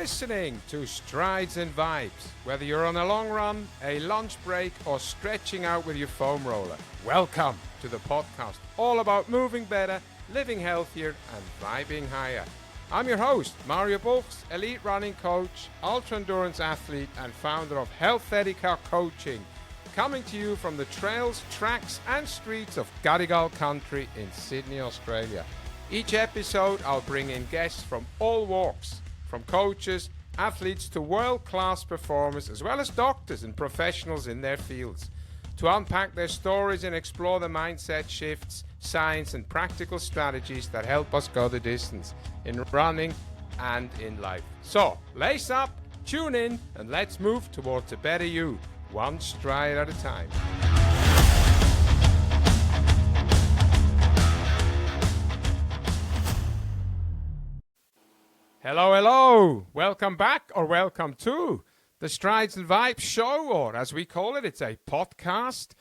listening to Strides and Vibes. Whether you're on a long run, a lunch break, or stretching out with your foam roller, welcome to the podcast all about moving better, living healthier, and vibing higher. I'm your host, Mario Buchs, elite running coach, ultra-endurance athlete, and founder of Healthetica Coaching, coming to you from the trails, tracks, and streets of Gadigal country in Sydney, Australia. Each episode, I'll bring in guests from all walks, from coaches, athletes to world-class performers, as well as doctors and professionals in their fields, to unpack their stories and explore the mindset shifts, science, and practical strategies that help us go the distance in running and in life. So, lace up, tune in, and let's move towards a better you, one stride at a time. Hello, hello. Welcome back, or welcome to the Strides and Vibes show, or as we call it, it's a podcast.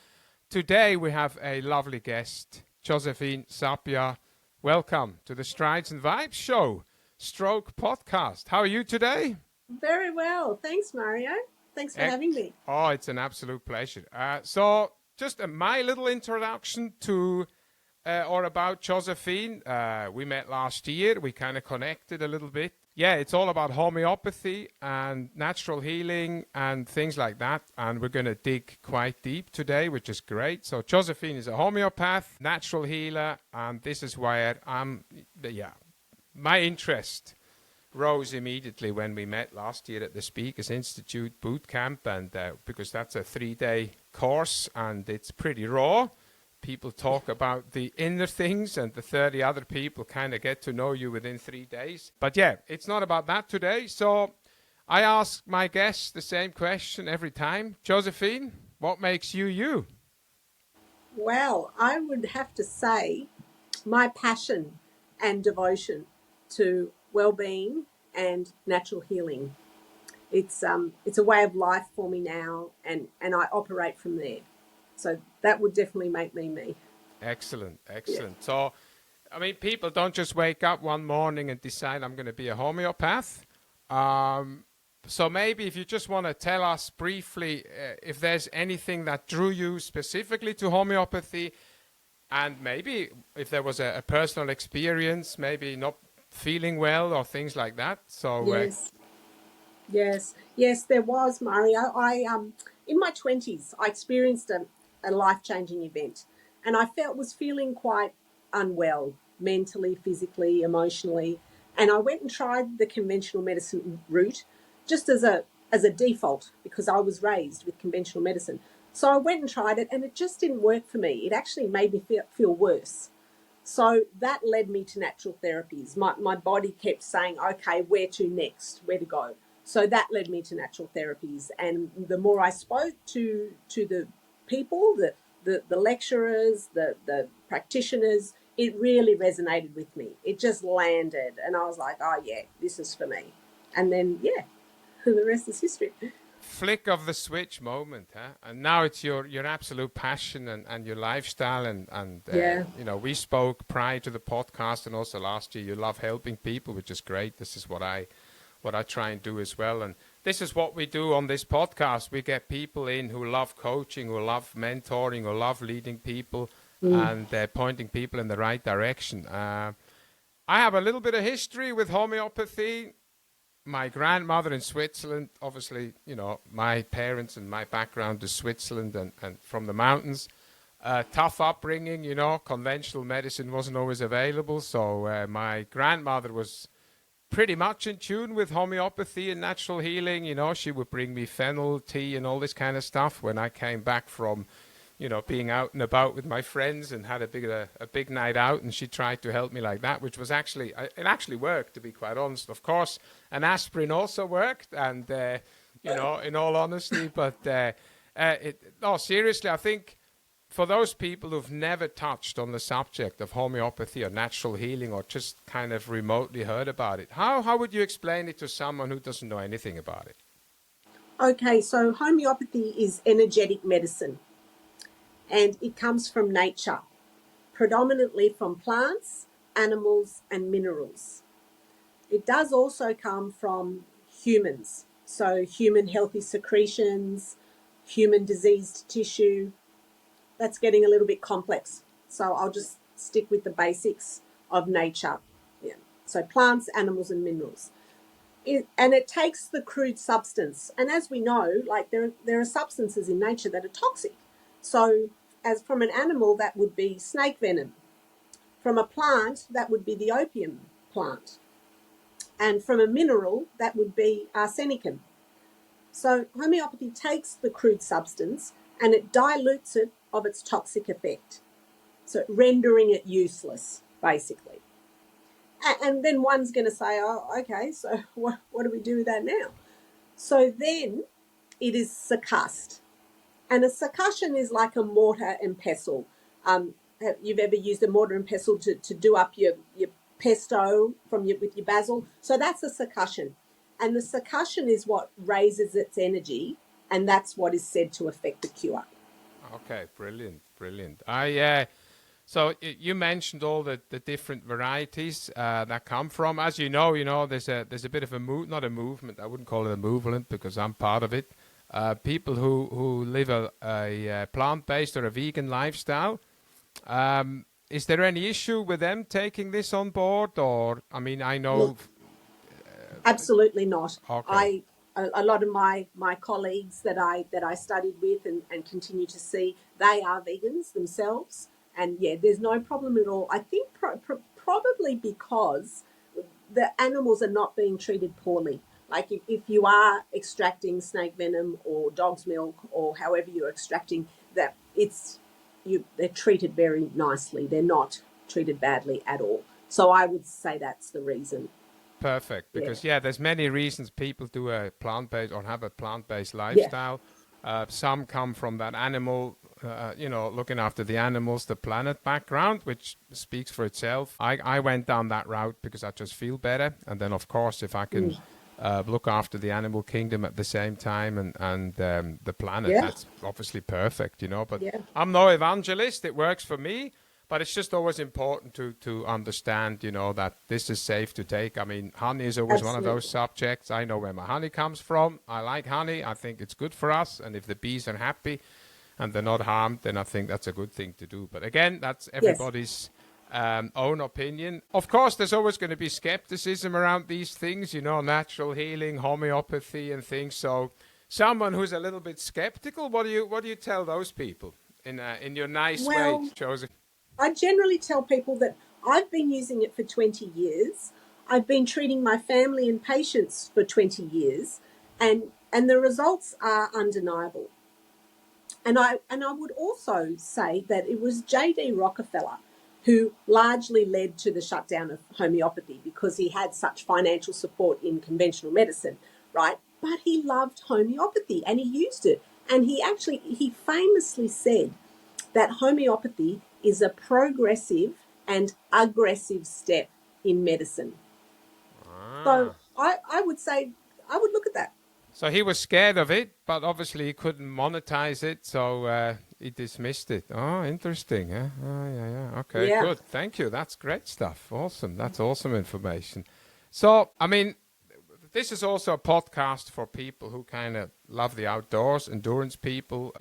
Today we have a lovely guest, Josephine Zappia. Welcome to the Strides and Vibes show, stroke podcast. How are you today? Very well. Thanks, Mario. Thanks for having me. Oh, it's an absolute pleasure. So just my little introduction to or about Josephine. We met last year. We kind of connected a little bit. Yeah, it's all about homeopathy and natural healing and things like that. And we're going to dig quite deep today, which is great. So Josephine is a homeopath, natural healer, and this is why my interest rose immediately when we met last year at the Speakers Institute boot camp, and because that's a 3-day course and it's pretty raw. People talk about the inner things, and the 30 other people kind of get to know you within 3 days. But yeah, it's not about that today. So I ask my guests the same question every time. Josephine, what makes you you? Well, I would have to say my passion and devotion to well-being and natural healing. It's a way of life for me now, and I operate from there. So that would definitely make me me. Excellent. Yeah. So, I mean, people don't just wake up one morning and decide I'm going to be a homeopath. So maybe if you just want to tell us briefly if there's anything that drew you specifically to homeopathy, and maybe if there was a personal experience, maybe not feeling well or things like that. So Yes, there was, Mario. I in my 20s, I experienced a life-changing event, and I was feeling quite unwell mentally, physically, emotionally, and I went and tried the conventional medicine route just as a default, because I was raised with conventional medicine. So I went and tried it, and it just didn't work for me. It actually made me feel worse. So that led me to natural therapies. My body kept saying, okay, where to next, where to go. So that led me to natural therapies. And the more I spoke to the people, the lecturers, the practitioners, it really resonated with me. It just landed. And I was like, oh, yeah, this is for me. And then, yeah, the rest is history. Flick of the switch moment, huh? And now it's your absolute passion and your lifestyle. And you know, we spoke prior to the podcast and also last year. You love helping people, which is great. This is what I try and do as well. And this is what we do on this podcast. We get people in who love coaching, who love mentoring, who love leading people and pointing people in the right direction. I have a little bit of history with homeopathy. My grandmother in Switzerland, obviously, you know, my parents and my background is Switzerland and from the mountains. Tough upbringing, you know, conventional medicine wasn't always available. So my grandmother was pretty much in tune with homeopathy and natural healing. You know, she would bring me fennel tea and all this kind of stuff when I came back from, you know, being out and about with my friends and had a big night out, and she tried to help me like that, which was it actually worked, to be quite honest. Of course, an aspirin also worked, and you know, in all honesty, but seriously, I think for those people who've never touched on the subject of homeopathy or natural healing, or just kind of remotely heard about it, how would you explain it to someone who doesn't know anything about it? Okay, so homeopathy is energetic medicine, and it comes from nature, predominantly from plants, animals, and minerals. It does also come from humans. So human healthy secretions, human diseased tissue. That's getting a little bit complex. So I'll just stick with the basics of nature. Yeah. So plants, animals, and minerals. And it takes the crude substance. And as we know, like there are substances in nature that are toxic. So as from an animal, that would be snake venom. From a plant, that would be the opium plant. And from a mineral, that would be arsenicum. So homeopathy takes the crude substance and it dilutes it of its toxic effect. So rendering it useless, basically. And then one's going to say, oh, okay, so what do we do with that now? So then it is succussed. And a succussion is like a mortar and pestle. You've ever used a mortar and pestle to do up your pesto with your basil? So that's a succussion. And the succussion is what raises its energy, and that's what is said to affect the cure. Okay, brilliant. So you mentioned all the different varieties that come from. As you know, there's a bit of a not a movement. I wouldn't call it a movement because I'm part of it. People who live a plant-based or a vegan lifestyle. Is there any issue with them taking this on board? Or I know. Look, absolutely not. Okay. A lot of my colleagues that I studied with and continue to see, they are vegans themselves. And yeah, there's no problem at all. I think probably because the animals are not being treated poorly. Like if you are extracting snake venom or dog's milk or however you're extracting that, they're treated very nicely. They're not treated badly at all. So I would say that's the reason. Perfect. Because there's many reasons people do a plant-based or have a plant-based Yeah. lifestyle. Some come from that animal, looking after the animals, the planet background, which speaks for itself. I went down that route because I just feel better. And then, of course, if I can look after the animal kingdom at the same time and the planet, that's obviously perfect, But I'm no evangelist. It works for me. But it's just always important to understand, that this is safe to take. Honey is always one of those subjects. I know where my honey comes from. I like honey. I think it's good for us. And if the bees are happy and they're not harmed, then I think that's a good thing to do. But again, that's everybody's own opinion. Of course, there's always going to be skepticism around these things, natural healing, homeopathy and things. So someone who's a little bit skeptical, what do you tell those people in your nice way, Joseph? I generally tell people that I've been using it for 20 years. I've been treating my family and patients for 20 years, and the results are undeniable. And I would also say that it was J.D. Rockefeller who largely led to the shutdown of homeopathy because he had such financial support in conventional medicine, right? But he loved homeopathy and he used it. And he famously said that homeopathy is a progressive and aggressive step in medicine. So I would say, I would look at that. So he was scared of it, but obviously he couldn't monetize it, so he dismissed it. Oh, interesting. Yeah. Oh, yeah. Okay, good. Thank you. That's great stuff. Awesome. That's awesome information. So, this is also a podcast for people who kind of love the outdoors, endurance people,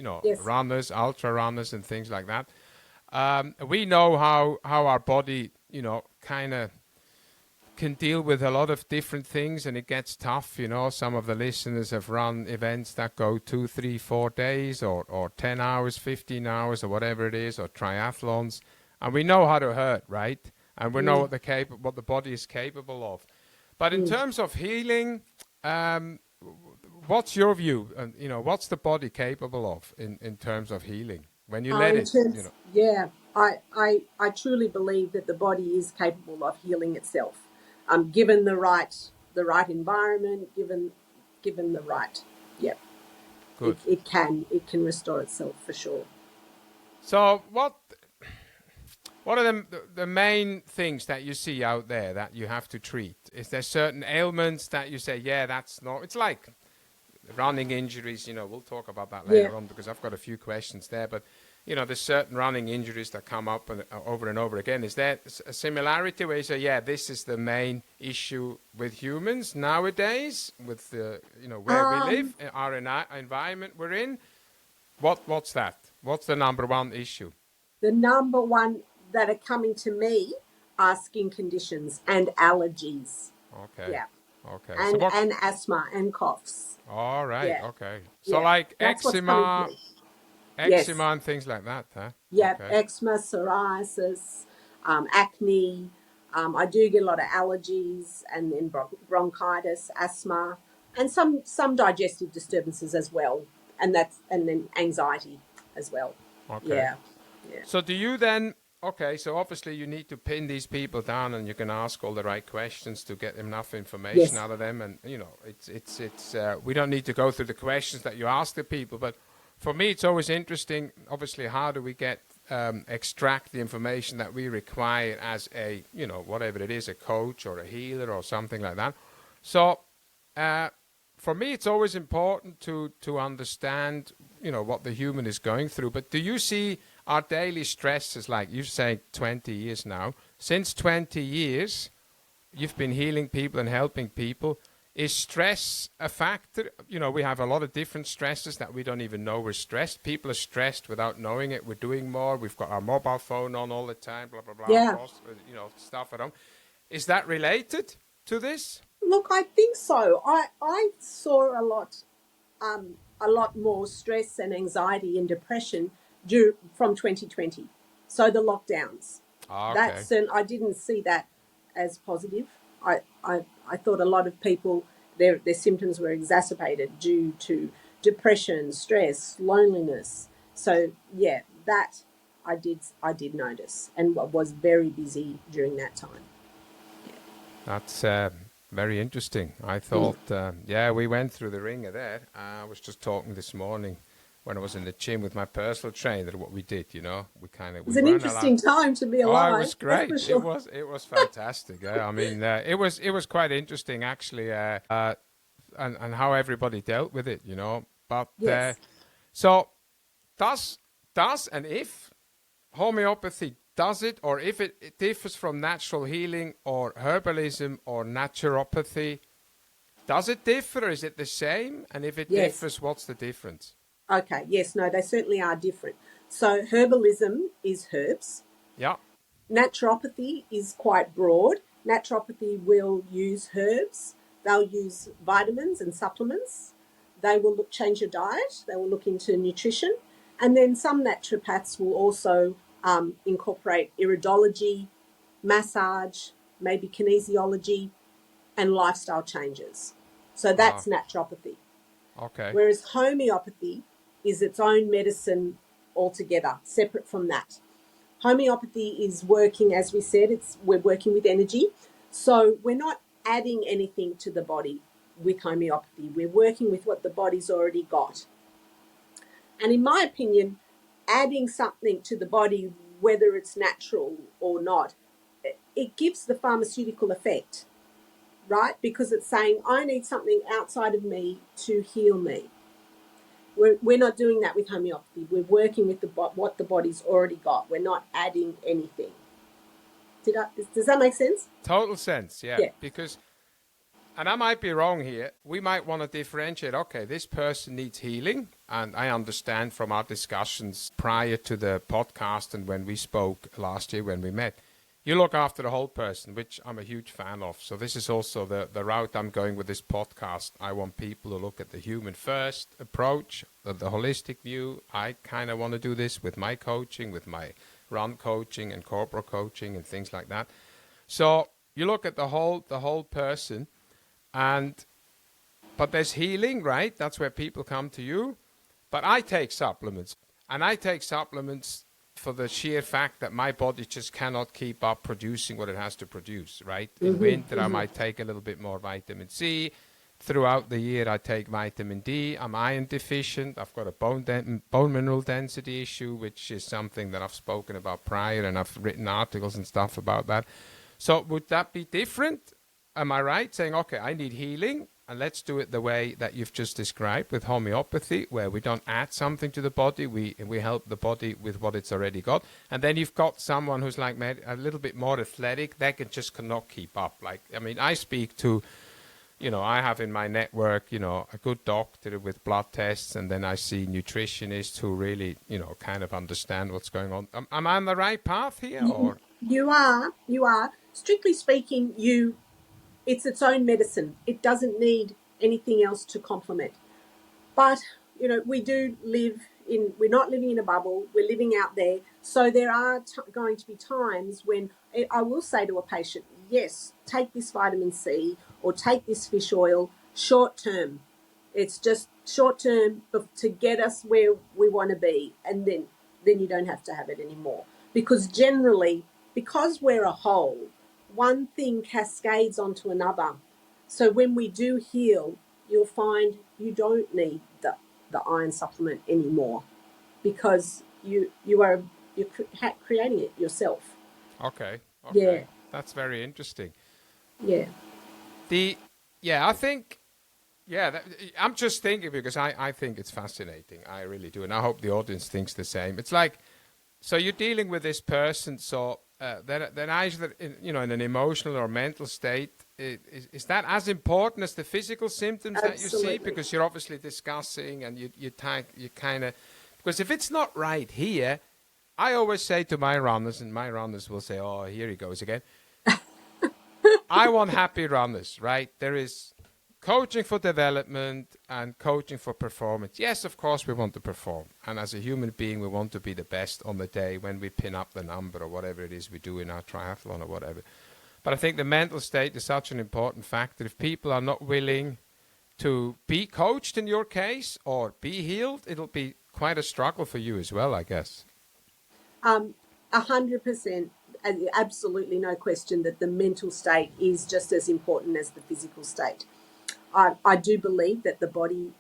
runners, ultra runners, and things like that. We know how our body, kind of can deal with a lot of different things, and it gets tough. Some of the listeners have run events that go 2, 3, 4 days, or 10 hours, 15 hours, or whatever it is, or triathlons, and we know how to hurt, right? And we know what the body is capable of. But in terms of healing, what's your view? And what's the body capable of in terms of healing when you let it? Yeah, I truly believe that the body is capable of healing itself, given the right environment, given the right. Yeah, good. It can restore itself for sure. So what are the main things that you see out there that you have to treat? Is there certain ailments that you say, that's not? It's like running injuries. We'll talk about that later on because I've got a few questions there. But there's certain running injuries that come up and over again. Is there a similarity where you say, yeah, this is the main issue with humans nowadays, with the, where we live, our environment we're in? What's that? What's the number one issue? The number one that are coming to me are skin conditions and allergies. Okay. Yeah. Okay. And asthma and coughs. All right. Yeah. Okay. So like That's what's coming to me. eczema and things like that, huh? Yeah, Okay. eczema, psoriasis, acne. I do get a lot of allergies and then bronchitis, asthma, and some digestive disturbances as well, and then anxiety as well. Okay. Yeah. So do you then? Okay, so obviously you need to pin these people down, and you can ask all the right questions to get enough information out of them. And it's we don't need to go through the questions that you ask the people, but for me, it's always interesting. Obviously, how do we extract the information that we require as a whatever it is, a coach or a healer or something like that. So for me, it's always important to understand what the human is going through. But do you see our daily stresses, like you say 20 years now, since 20 years, you've been healing people and helping people. Is stress a factor? We have a lot of different stresses that we don't even know we're stressed. People are stressed without knowing it. We're doing more. We've got our mobile phone on all the time, blah, blah, blah. Yeah. Stuff at home. Is that related to this? Look, I think so. I saw a lot more stress and anxiety and depression from 2020. So the lockdowns. Okay. I didn't see that as positive. I thought a lot of people, their symptoms were exacerbated due to depression, stress, loneliness. So yeah, that I did notice, and was very busy during that time. That's very interesting. I thought, we went through the ringer there. I was just talking this morning when I was in the gym with my personal trainer, what we did, we kind of... It was an interesting time to be alive. Oh, it was great. That's for sure. It was fantastic. I mean, it was quite interesting, actually, and how everybody dealt with it, But Yes. so does and if homeopathy does it, or if it differs from natural healing or herbalism or naturopathy, does it differ? Is it the same? And if it differs, what's the difference? Okay, yes, no, they certainly are different. So herbalism is herbs. Yeah. Naturopathy is quite broad. Naturopathy will use herbs. They'll use vitamins and supplements. They will change your diet. They will look into nutrition. And then some naturopaths will also incorporate iridology, massage, maybe kinesiology, and lifestyle changes. So that's naturopathy. Okay. Whereas homeopathy is its own medicine altogether, separate from that. Homeopathy is working, as we said, we're working with energy. So we're not adding anything to the body with homeopathy. We're working with what the body's already got. And in my opinion, adding something to the body, whether it's natural or not, it gives the pharmaceutical effect, right? Because it's saying, I need something outside of me to heal me. We're not doing that with homeopathy. We're working with what the body's already got. We're not adding anything. Does that make sense? Total sense, yeah. Because, and I might be wrong here, we might want to differentiate, okay, this person needs healing, and I understand from our discussions prior to the podcast and when we spoke last year when we met, you look after the whole person, which I'm a huge fan of. So this is also the route I'm going with this podcast. I want people to look at the human first approach, the holistic view. I kind of want to do this with my coaching, with my run coaching and corporate coaching and things like that. So you look at the whole person, but there's healing, right? That's where people come to you. But I take supplements, and I take supplements for the sheer fact that my body just cannot keep up producing what it has to produce, right? In winter, I might take a little bit more vitamin C. Throughout the year, I take vitamin D. I'm iron deficient. I've got a bone mineral density issue, which is something that I've spoken about prior, and I've written articles and stuff about that. So would that be different? Am I right saying, okay, I need healing, and let's do it the way that you've just described with homeopathy, where we don't add something to the body, we help the body with what it's already got. And then you've got someone who's like a little bit more athletic, they cannot keep up. Like, I mean, I speak to, I have in my network, a good doctor with blood tests, and then I see nutritionists who really, kind of understand what's going on. Am I on the right path here, or? You are. Strictly speaking, it's its own medicine. It doesn't need anything else to complement. But, we're not living in a bubble, we're living out there. So there are going to be times when I will say to a patient, yes, take this vitamin C or take this fish oil short term. It's just short term to get us where we want to be. And then you don't have to have it anymore. Because generally, because we're a whole, one thing cascades onto another. So when we do heal, you'll find you don't need the iron supplement anymore, because you're creating it yourself. Okay. Yeah. That's very interesting. Yeah. I think, I'm just thinking because I think it's fascinating. I really do. And I hope the audience thinks the same. It's like, so you're dealing with this person, so then either in an emotional or mental state, is that as important as the physical symptoms that you see? Because you're obviously discussing and you kind of, because if it's not right here, I always say to my runners, and my runners will say, oh, here he goes again. I want happy runners, right? There is coaching for development and coaching for performance. Yes, of course, we want to perform. And as a human being, we want to be the best on the day when we pin up the number or whatever it is we do in our triathlon or whatever. But I think the mental state is such an important factor. If people are not willing to be coached in your case or be healed, it'll be quite a struggle for you as well, I guess. 100%. Absolutely no question that the mental state is just as important as the physical state. I do believe that the body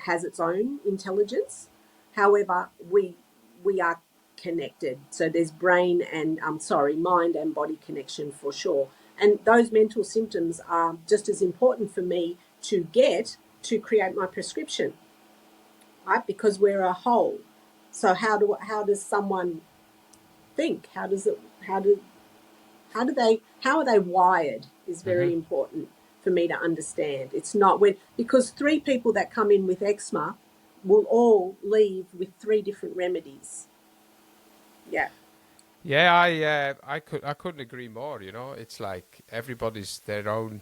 has its own intelligence. However, we are connected. So there's mind and body connection for sure. And those mental symptoms are just as important for me to get to create my prescription, right? Because we're a whole. So how does someone think? How are they wired is very important for me to understand. It's not because 3 people that come in with eczema will all leave with 3 different remedies. Yeah. Yeah, I couldn't agree more. It's like everybody's their own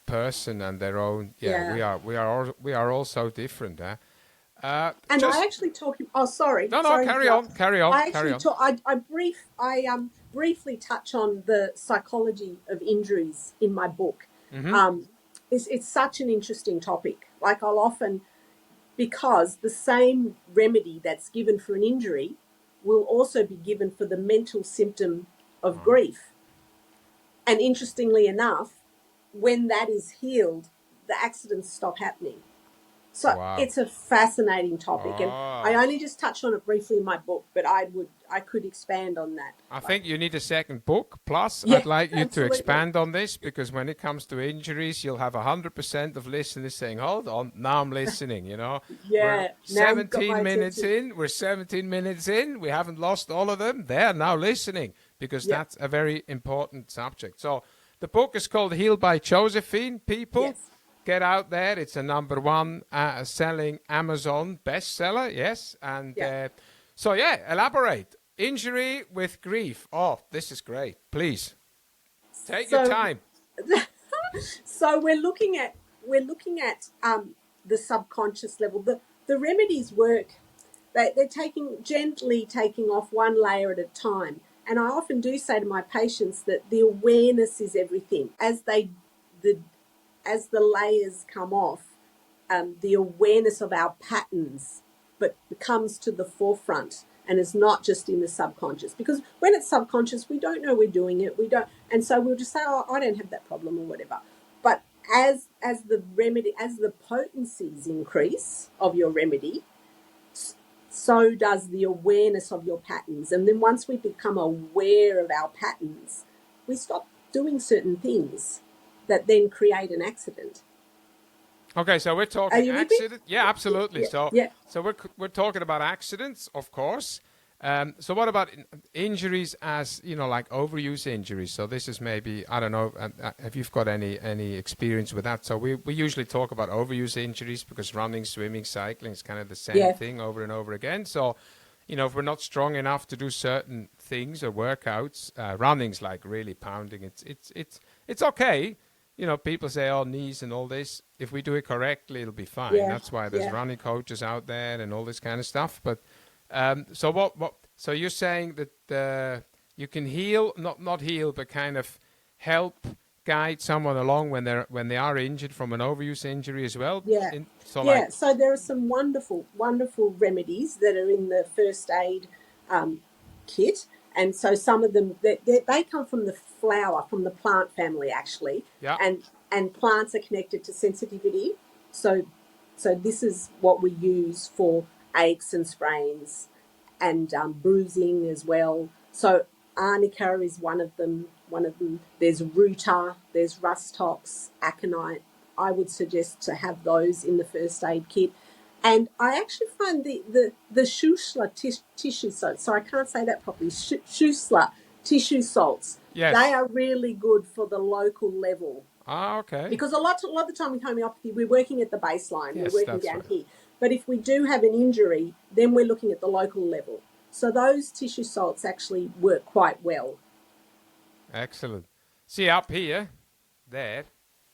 person and their own. Yeah. We are all so different, huh? And I actually talk. Oh, sorry. No, sorry, carry on. I briefly touch on the psychology of injuries in my book. It's such an interesting topic. Like because the same remedy that's given for an injury will also be given for the mental symptom of grief. And interestingly enough, when that is healed, the accidents stop happening. So It's a fascinating topic, and I only just touched on it briefly in my book, but I could expand on that. I think you need a second book. Plus, I'd like you to expand on this, because when it comes to injuries, you'll have 100% of listeners saying, "Hold on, now I'm listening." Yeah. We're 17 minutes in. We're 17 minutes in. We haven't lost all of them. They're now listening, because that's a very important subject. So the book is called "Heal by Josephine." People. Yes. Get out there. It's a #1 selling Amazon bestseller. Yes. And elaborate. Injury with grief. Oh, this is great. Please take your time. So we're looking at the subconscious level. The remedies work. They're gently taking off one layer at a time. And I often do say to my patients that the awareness is everything. As the layers come off, the awareness of our patterns comes to the forefront, and is not just in the subconscious. Because when it's subconscious, we don't know we're doing it. And so we'll just say, "Oh, I don't have that problem," or whatever. But as the potencies increase of your remedy, so does the awareness of your patterns. And then once we become aware of our patterns, we stop doing certain things that then create an accident. Okay, so we're Are talking you with me? accident. Yeah, absolutely. Yeah, So, yeah, we're talking about accidents, of course. So what about injuries as, like overuse injuries? So this is maybe, I don't know, if you've got any experience with that. So we usually talk about overuse injuries because running, swimming, cycling is kind of the same yeah, thing over and over again. So, if we're not strong enough to do certain things or workouts, running's like really pounding. It's okay. People say, oh, knees and all this. If we do it correctly, it'll be fine. yeah, That's why there's yeah. running coaches out there and all this kind of stuff. But so so you're saying that you can heal, not heal, but kind of help guide someone along when they are injured from an overuse injury as well. Yeah, So like, yeah. So there are some wonderful, wonderful remedies that are in the first aid um, kit, and so some of them they come from the flower, from the plant family actually, yeah, and plants are connected to sensitivity. So so this is what we use for aches and sprains and bruising as well. So arnica is one of them. One of them. There's ruta, there's rustox, aconite. I would suggest to have those in the first aid kit. And I actually find the Shusla tissue salts, so I can't say that properly, Shusla tissue salts, they yes. are really good for the local level. Ah, okay. Because a lot of the time with homeopathy, we're working at the baseline, we're Yes, working that's down right. here. But if we do have an injury, then we're looking at the local level. So those tissue salts actually work quite well. Excellent. See, up here, there,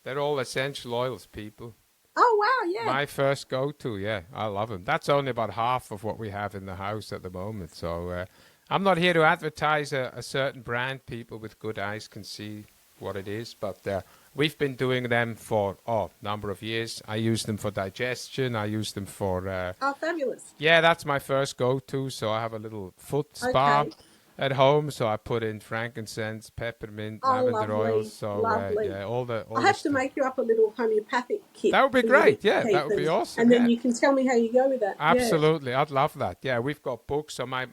they're all essential oils, people. Oh, wow, yeah. My first go-to, yeah, I love them. That's only about half of what we have in the house at the moment. So I'm not here to advertise a certain brand. People with good eyes can see what it is, but we've been doing them for number of years. I use them for digestion. I use them for Oh, fabulous. yeah, that's my first go-to. So I have a little foot spa Okay. at home. So I put in frankincense, peppermint, Oh, lavender oils. lovely, So lovely. yeah, all the I all the have to stuff. make you up a little homeopathic kit That would be for you to great. Yeah, that keep, would be awesome. and then Yeah. you can tell me how you go with that. Yeah. Absolutely, I'd love that. Yeah, we've got books. So my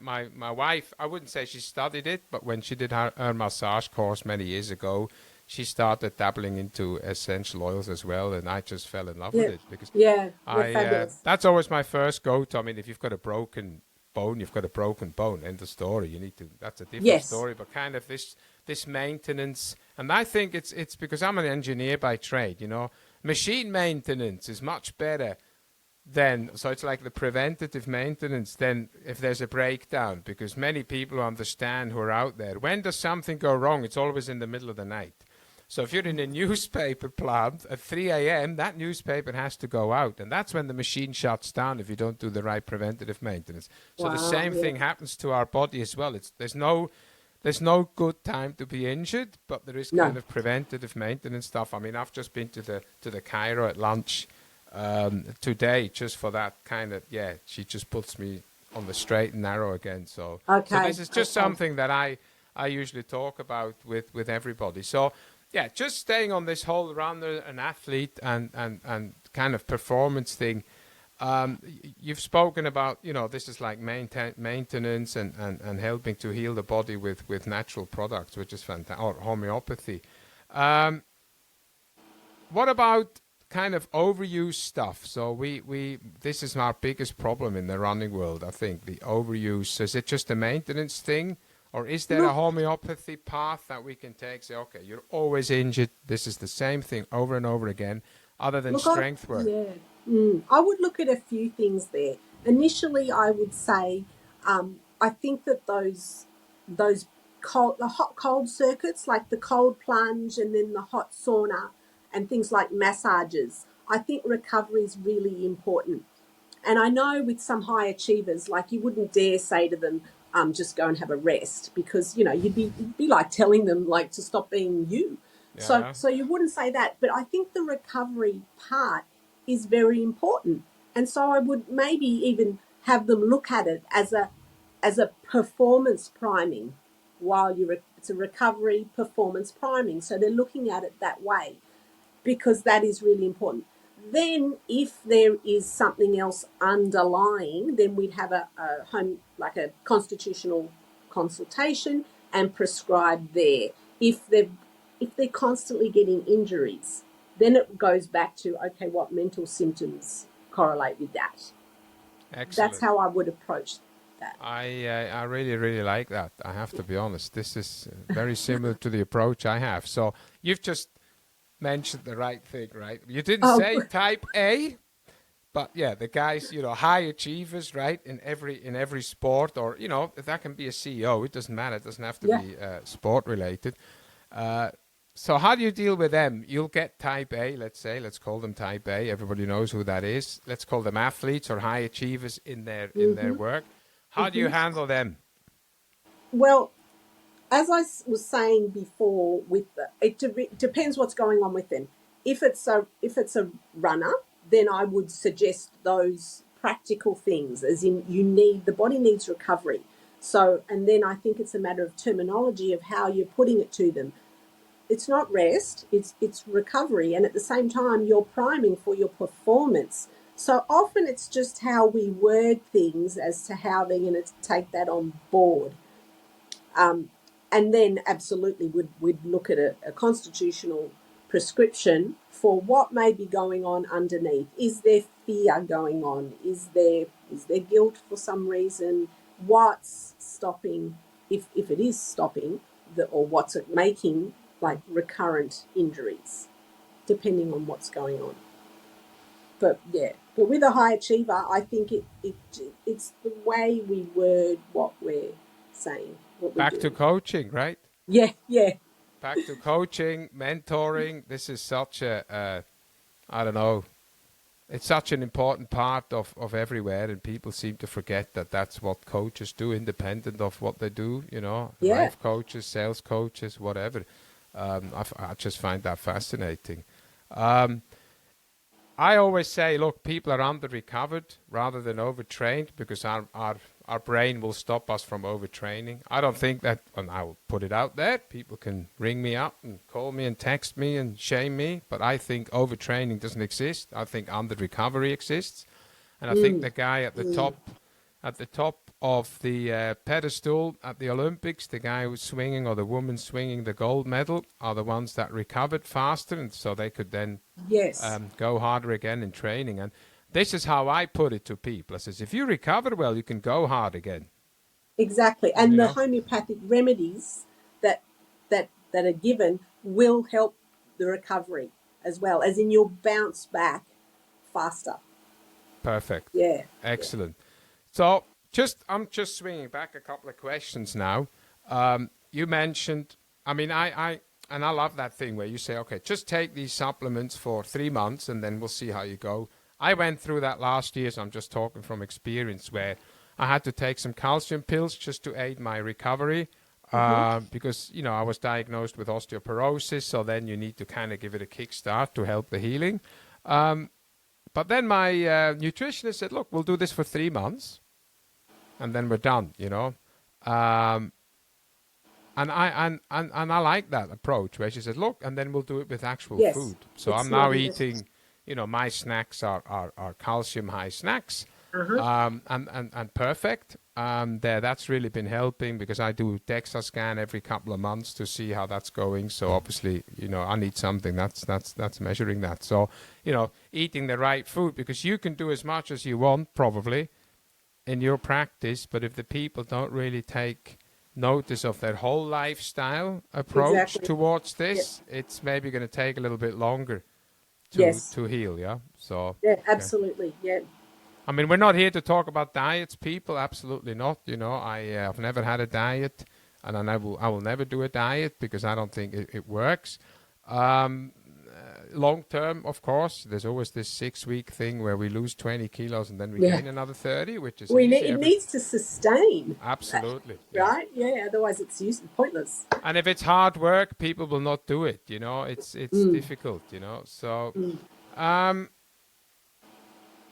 wife, I wouldn't say she studied it, but when she did her massage course many years ago, she started dabbling into essential oils as well, and I just fell in love with Yeah. it because Yeah. They're I fabulous. that's always my first go-to. I mean, if you've got a broken bone, you've got a broken bone. End of story. You need to. That's a different Yes. story. But kind of this maintenance, and I think it's because I'm an engineer by trade. Machine maintenance is much better then, so it's like the preventative maintenance then if there's a breakdown, because many people understand who are out there, when does something go wrong? It's always in the middle of the night. So if you're in a newspaper plant at 3 a.m., that newspaper has to go out, and that's when the machine shuts down if you don't do the right preventative maintenance. So the Wow. same Yeah. thing happens to our body as well. There's no good time to be injured, but there is kind No. of preventative maintenance stuff. I mean, I've just been to the Cairo at lunch today just for that kind of, yeah, she just puts me on the straight and narrow again. So Okay. this is just Okay. something that I usually talk about with everybody. So yeah, just staying on this whole runner and athlete and kind of performance thing. You've spoken about, this is like maintenance and helping to heal the body with natural products, which is fantastic, or homeopathy. Um, what about kind of overuse stuff? So we this is our biggest problem in the running world, I think, the overuse. Is it just a maintenance thing, or is there a Look, homeopathy path that we can take? Say, okay, you're always injured. This is the same thing over and over again, other than look, strength work. yeah. I would look at a few things there. Initially, I would say, I think that those the hot cold circuits, like the cold plunge and then the hot sauna and things like massages, I think recovery is really important. And I know with some high achievers, like you wouldn't dare say to them, just go and have a rest, because you'd be like telling them like to stop being you. So Yeah. so you wouldn't say that. But I think the recovery part is very important. And so I would maybe even have them look at it as a performance priming while it's a recovery performance priming. So they're looking at it that way, because that is really important. Then, if there is something else underlying, then we'd have a home, like a constitutional consultation, and prescribe there. If they're constantly getting injuries, then it goes back to, okay, what mental symptoms correlate with that? That's Excellent. how I would approach that. I really, really like that. I have to be honest. This is very similar to the approach I have. So you've just mentioned the right thing, right? You didn't Oh, say type A, but yeah, the guys, high achievers, right? In every sport, or that can be a CEO. It doesn't matter. It doesn't have to yeah. be sport related. Uh, so how do you deal with them? You'll get type A, let's say. Let's call them type A. Everybody knows who that is. Let's call them athletes or high achievers in their work. How do you handle them? Well, as I was saying before, depends what's going on with them. If it's a runner, then I would suggest those practical things, as in the body needs recovery. So, and then I think it's a matter of terminology of how you're putting it to them. It's not rest, it's recovery, and at the same time you're priming for your performance. So often it's just how we word things as to how they're going to take that on board. And then absolutely would look at a constitutional prescription for what may be going on underneath. Is there fear going on? Is there guilt for some reason? What's stopping, if it is stopping, or what's it making, like recurrent injuries, depending on what's going on. But with a high achiever, I think it's the way we word what we're saying, what we're Back to doing. coaching, right? Yeah. Back to coaching, mentoring. This is such I don't know, it's such an important part of everywhere, and people seem to forget that that's what coaches do, independent of what they do, Yeah. life coaches, sales coaches, whatever. I just find that fascinating. Um, I always say, look, people are under-recovered rather than overtrained, because our brain will stop us from overtraining. I don't think that, and I will put it out there, people can ring me up and call me and text me and shame me, but I think overtraining doesn't exist. I think under-recovery exists. And I think the guy at the top of the pedestal at the Olympics, the guy who's swinging, or the woman swinging the gold medal, are the ones that recovered faster, and so they could then Yes. go harder again in training. And this is how I put it to people. I says, if you recover well, you can go hard again. Exactly. You And the know, homeopathic remedies that are given will help the recovery as well, as in you'll bounce back faster. perfect, Yeah. Yeah. excellent. So I'm just swinging back a couple of questions now. You mentioned, I mean, and I love that thing where you say, okay, just take these supplements for 3 months and then we'll see how you go. I went through that last year, so I'm just talking from experience, where I had to take some calcium pills just to aid my recovery, because, I was diagnosed with osteoporosis, so then you need to kind of give it a kickstart to help the healing. But then my nutritionist said, look, we'll do this for 3 months and then we're done. Um, and I like that approach where she says, look, and then we'll do it with actual Yes. food. So It's I'm not now investment. eating, my snacks are calcium high snacks, Uh-huh. and perfect. That's really been helping, because I do DEXA scan every couple of months to see how that's going. So obviously, I need something that's measuring that. So, eating the right food, because you can do as much as you want probably in your practice, but if the people don't really take notice of their whole lifestyle approach Exactly. towards Yeah. this, it's maybe going to take a little bit longer to Yes. to heal. Yeah. So Yeah, okay. absolutely. Yeah. I mean, we're not here to talk about diets, people. Absolutely not. I've never had a diet, and I will never do a diet, because I don't think it works. Um, Long term, of course, there's always this 6-week thing where we lose 20 kilos and then we Yeah. gain another 30, which is easy. It needs to sustain that, Absolutely, yeah. right? Yeah. Otherwise it's pointless. And if it's hard work, people will not do it. It's Mm. difficult. So, Mm. um,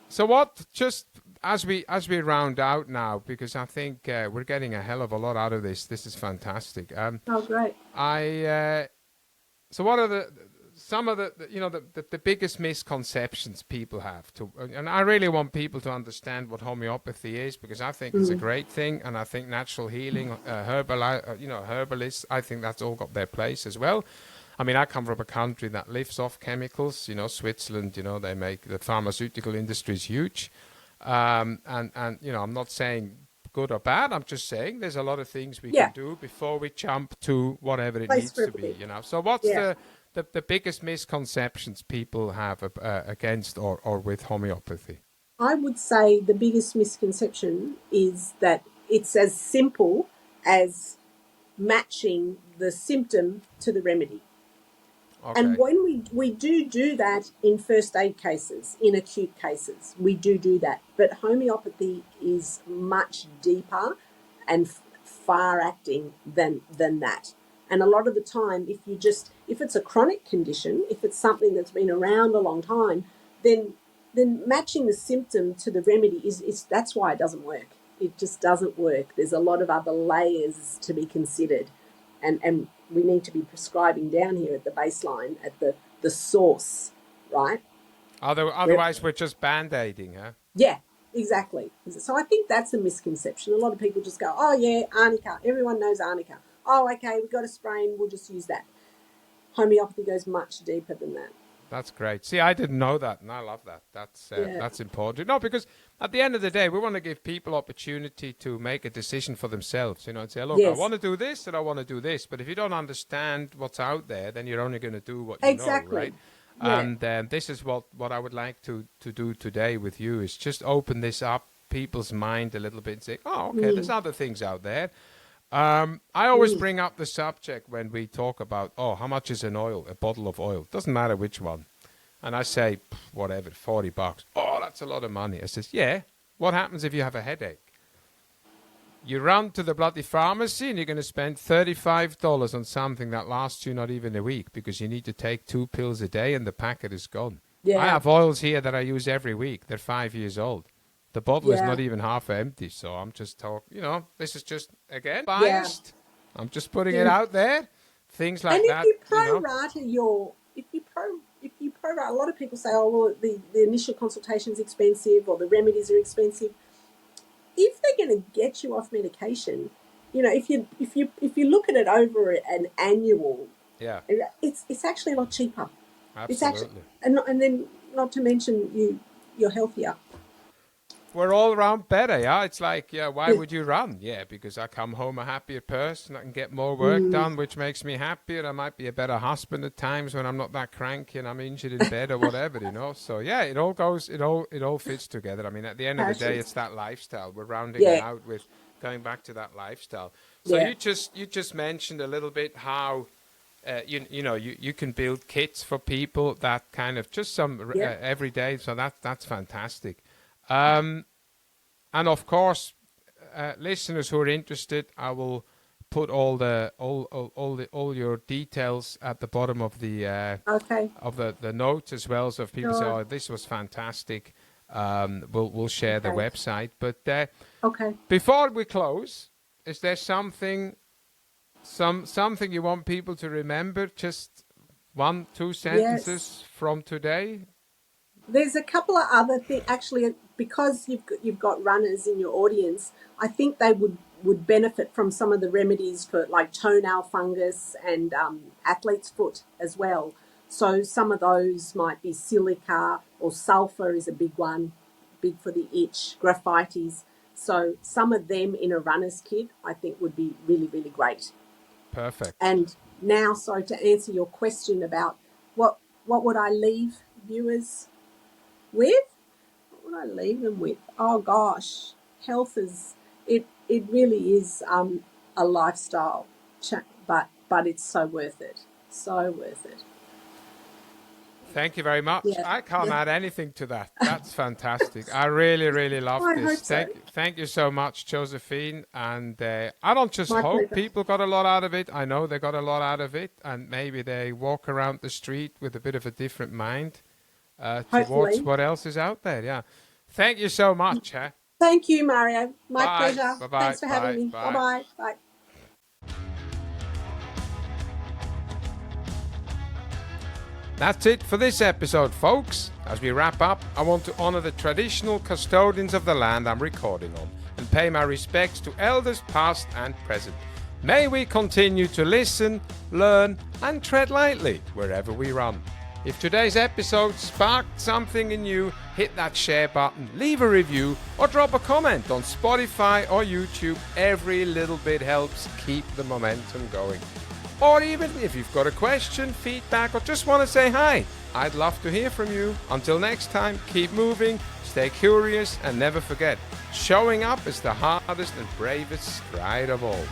so what? Just as we round out now, because I think we're getting a hell of a lot out of this. This is fantastic. Oh, great. So what are some of the biggest misconceptions people have and I really want people to understand what homeopathy is, because I think it's a Mm. great thing, and I think natural healing, herbalists, I think that's all got their place as well. I mean, I come from a country that lives off chemicals. Switzerland, they make the pharmaceutical industry is huge. And I'm not saying good or bad. I'm just saying there's a lot of things we can do before we jump to whatever it needs to be. So what's the biggest misconceptions people have against or with homeopathy? I would say the biggest misconception is that it's as simple as matching the symptom to the remedy. Okay. And when we do that in first aid cases, in acute cases, we do that. But homeopathy is much deeper and far acting than that. And a lot of the time, if it's a chronic condition, if it's something that's been around a long time, then matching the symptom to the remedy is that's why it doesn't work. It just doesn't work. There's a lot of other layers to be considered. And we need to be prescribing down here at the baseline, at the source, right? Otherwise, we're just band-aiding, huh? Yeah, exactly. So I think that's a misconception. A lot of people just go, oh, yeah, arnica. Everyone knows arnica. Oh, okay, we've got a strain. We'll just use that. Homeopathy goes much deeper than that. That's great. See, I didn't know that, and I love that. That's important. No, because at the end of the day, we want to give people opportunity to make a decision for themselves, and say, look, I want to do this and I want to do this. But if you don't understand what's out there, then you're only going to do what you know, right? Yeah. And this is what I would like to do today with you, is just open this up, people's mind a little bit, and say, oh, okay, there's other things out there. I always bring up the subject when we talk about, how much is a bottle of oil? Doesn't matter which one. And I say, whatever, $40. Oh, that's a lot of money. I says, yeah, what happens if you have a headache? You run to the bloody pharmacy and you're going to spend $35 on something that lasts you not even a week because you need to take 2 pills a day and the packet is gone. Yeah. I have oils here that I use every week. They're 5 years old. The bottle is not even half empty, so I'm just talking, this is just, again, biased. Yeah. I'm just putting it out there. Things like that. And if you prorata if you prorata, a lot of people say, oh, well, the initial consultation is expensive or the remedies are expensive. If they're going to get you off medication, if you look at it over an annual, it's actually a lot cheaper. Absolutely. It's actually, and then not to mention you're healthier. We're all around better, yeah? It's like, why would you run? Yeah, because I come home a happier person. I can get more work done, which makes me happier. I might be a better husband at times when I'm not that cranky and I'm injured in bed or whatever, So, yeah, it all fits together. I mean, at the end of the day, it's that lifestyle. We're rounding it out with going back to that lifestyle. So you just mentioned a little bit how... you can build kits for people that kind of just some every day. So that's fantastic. And of course, listeners who are interested, I will put all your details at the bottom of the of the notes as well. So if people say, "Oh, this was fantastic," we'll share the website. But before we close, is there something you want people to remember? Just 1-2 sentences from today. There's a couple of other things, actually, because you've got runners in your audience. I think they would benefit from some of the remedies for like toenail fungus and athlete's foot as well. So some of those might be silica, or sulfur is a big one, big for the itch, graphites. So some of them in a runner's kit, I think, would be really, really great. Perfect. And now, to answer your question about what would I leave viewers with? What would I leave them with? Oh gosh, health it really is a lifestyle, but it's so worth it. So worth it. Thank you very much. Yeah. I can't add anything to that. That's fantastic. I really, really love this. Thank you so much, Josephine. And I don't just hope people got a lot out of it. I know they got a lot out of it, and maybe they walk around the street with a bit of a different mind towards what else is out there. Yeah. Thank you so much. Huh? Thank you, Mario. My pleasure. Bye-bye. Thanks for having me. Bye-bye. Bye. That's it for this episode, folks. As we wrap up, I want to honor the traditional custodians of the land I'm recording on and pay my respects to elders past and present. May we continue to listen, learn, and tread lightly wherever we run. If today's episode sparked something in you, hit that share button, leave a review, or drop a comment on Spotify or YouTube. Every little bit helps keep the momentum going. Or even if you've got a question, feedback, or just want to say hi, I'd love to hear from you. Until next time, keep moving, stay curious, and never forget, showing up is the hardest and bravest stride of all.